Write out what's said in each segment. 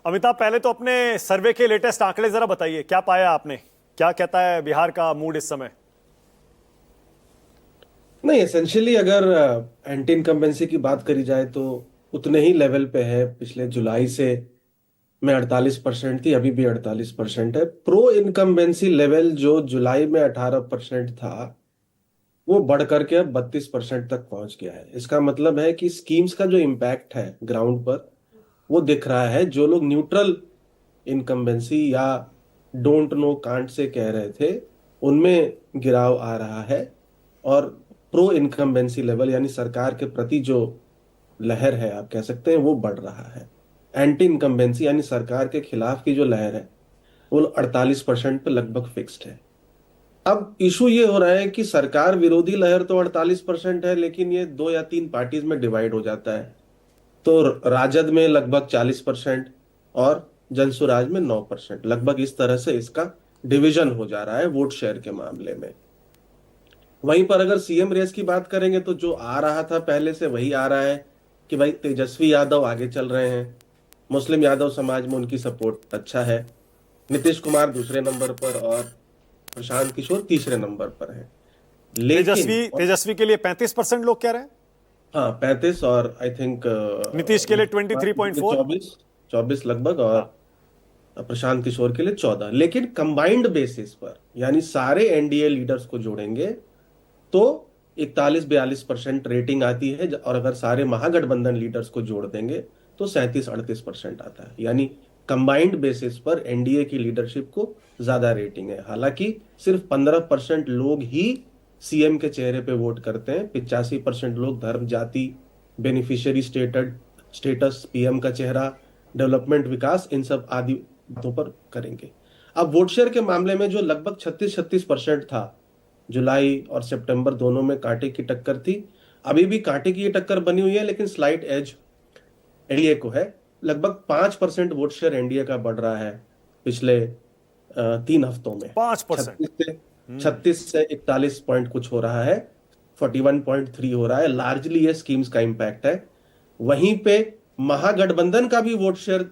अमिताभ, पहले तो अपने सर्वे के लेटेस्ट आंकड़े जरा बताइए, क्या पाया आपने? क्या कहता है बिहार का मूड इस समय? नहीं, एसेंशियली अगर एंटी इनकम्बेंसी की बात करी जाए तो उतने ही लेवल पे है। पिछले जुलाई से में 48% थी, अभी भी 48% है। प्रो इनकम्बेंसी लेवल जो जुलाई में 18% था, वो बढ़ करके अब 32% तक पहुंच गया है। इसका मतलब है कि स्कीम्स का जो इम्पैक्ट है ग्राउंड पर वो दिख रहा है। जो लोग न्यूट्रल इनकम्बेंसी या डोंट नो कांट से कह रहे थे, उनमें गिराव आ रहा है। और प्रो इनकम्बेंसी लेवल यानी सरकार के प्रति जो लहर है, आप कह सकते हैं, वो बढ़ रहा है। एंटी इनकम्बेंसी यानी सरकार के खिलाफ की जो लहर है, वो 48% पे लगभग फिक्स्ड है। अब इशू ये हो रहा है कि सरकार विरोधी लहर तो 48% है, लेकिन ये दो या तीन पार्टीज में डिवाइड हो जाता है। तो राजद में लगभग 40% और जनसुराज में 9%, लगभग इस तरह से इसका डिवीजन हो जा रहा है वोट शेयर के मामले में। वहीं पर अगर सीएम रेस की बात करेंगे तो जो आ रहा था पहले से वही आ रहा है कि भाई तेजस्वी यादव आगे चल रहे हैं। मुस्लिम यादव समाज में उनकी सपोर्ट अच्छा है। नीतीश कुमार दूसरे नंबर पर और प्रशांत किशोर तीसरे नंबर पर है। लेकिन तेजस्वी तेजस्वी के लिए 35% लोग कह रहे हैं। हाँ, 35 और आई थिंक नीतीश के लिए 23.4। 24 24 लगभग, हाँ। और प्रशांत किशोर के लिए 14। लेकिन कंबाइंड बेसिस पर यानी सारे एनडीए लीडर्स को जोड़ेंगे तो 41-42% रेटिंग आती है। और अगर सारे महागठबंधन लीडर्स को जोड़ देंगे तो 37-38% आता है। यानी कंबाइंड बेसिस पर एनडीए की लीडरशिप को ज्यादा रेटिंग है। हालांकि सिर्फ 15% लोग ही सीएम के चेहरे पे वोट करते हैं। 85% लोग धर्म, जाति, बेनिफिशियरी स्टेटस, पीएम का चेहरा, डेवलपमेंट, विकास, इन सब आदि बातों पर करेंगे। अब वोट शेयर के मामले में जो लगभग 36-36% था, जुलाई और सितंबर दोनों में कांटे की टक्कर थी। अभी भी कांटे की ये टक्कर बनी हुई है, लेकिन स्लाइट एज एनडीए को है। लगभग 5% वोट शेयर एनडीए का बढ़ रहा है पिछले 3 हफ्तों में। 5%। 36 से 41 पॉइंट कुछ हो रहा है, 41.3 हो रहा है। लार्जली ये स्कीम्स का इम्पैक्ट है। वहीं पे महागठबंधन का भी वोट शेयर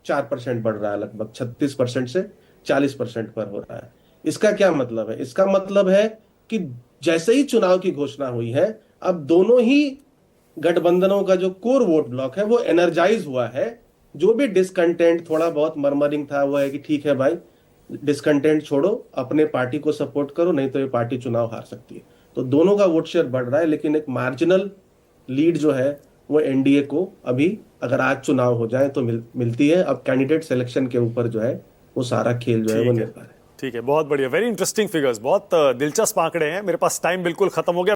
4% बढ़ रहा है, लगभग 36% से 40% पर हो रहा है। इसका क्या मतलब है? इसका मतलब है कि जैसे ही चुनाव की घोषणा हुई है, अब दोनों ही गठबंधनों का जो कोर वोट ब्लॉक है वो एनर्जाइज हुआ है। जो भी डिसकंटेंट, थोड़ा बहुत मरमरिंग था, वो है कि ठीक है भाई, डिसकंटेंट छोड़ो, अपने पार्टी को सपोर्ट करो, नहीं तो ये पार्टी चुनाव हार सकती है। तो दोनों का वोट शेयर बढ़ रहा है, लेकिन एक मार्जिनल लीड जो है वो एनडीए को अभी, अगर आज चुनाव हो जाए तो मिलती है। अब कैंडिडेट सिलेक्शन के ऊपर जो है वो सारा खेल जो है वो ठीक है। निर्भर है। ठीक है, बहुत बढ़िया, वेरी इंटरेस्टिंग फिगर्स, बहुत दिलचस्प आंकड़े हैं। मेरे पास टाइम बिल्कुल खत्म हो गया।